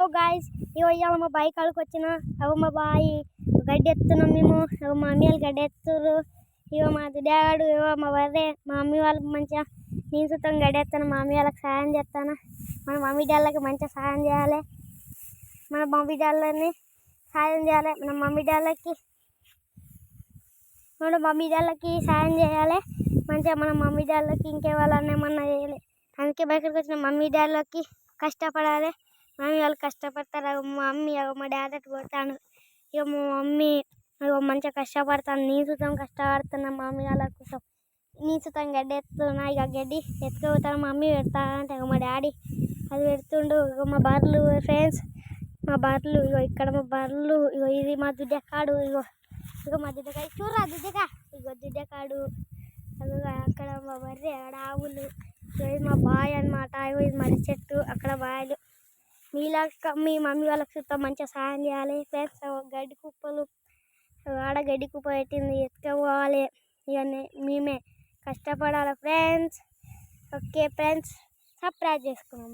So guys ఇవాళ మా bye కాడికి వచ్చిన మా బాయ్ గడ్డి ఎత్తున్నాం మేము. మా మమ్మీ వాళ్ళు గడ్డి ఎత్తుర్రు. మా డాడు మా బర్రె మా మమ్మీ వాళ్ళకి మంచిగా నేను సుతం గడ్డి ఎత్తాను. మా మమ్మీ వాళ్ళకి సాయం చేస్తాను. మన మమ్మీ డాళ్ళకి మంచిగా సాయం చేయాలి. మన మమ్మీ డాళ్ళని సాయం చేయాలి. మన మమ్మీ డాళ్ళకి సాయం చేయాలి మంచిగా. మన మమ్మీ డాళ్ళకి ఇంకెవాళ్ళని ఏమన్నా చేయాలి. అందుకే బయటకు వచ్చిన మమ్మీ డాళ్ళకి కష్టపడాలి. మమ్మీ వాళ్ళు కష్టపడతారు. మా మమ్మీ మా డాడీ అటు కొడతాను. మా మమ్మీ మంచిగా కష్టపడతాను. నేను సుతం కష్టపడుతున్నా మా మమ్మీ వాళ్ళ కోసం. నేను సుతం గడ్డి ఎత్తున్నా. గడ్డి ఎత్తుకుపోతాను. మా మమ్మీ పెడతా అంటే మా డాడీ అది పెడుతుండు. మా బర్రెలు ఫ్రెండ్స్, మా బర్రెలు ఇక్కడ మా బర్రెలు ఇది మా దుడ్డకాడు. మా దుడ్డకాడు చూడరా దుడ్డకా దుడ్డకాడు. అక్కడ మా బర్రె ఆడ ఆవులు. ఇది మా బాయ్ అనమాట. ఇది మర్రి చెట్టు అక్కడ బాయలు. మీ మమ్మీ వాళ్ళకి సుతం మంచిగా సాయం చేయాలి ఫ్రెండ్స్. గడ్డి కుప్పలు ఆడ గడ్డి కుప్ప పెట్టింది ఎత్తుకోవాలి. ఇవన్నీ మేమే కష్టపడాలి ఫ్రెండ్స్. ఓకే ఫ్రెండ్స్, సబ్స్క్రైబ్ చేసుకున్నాం.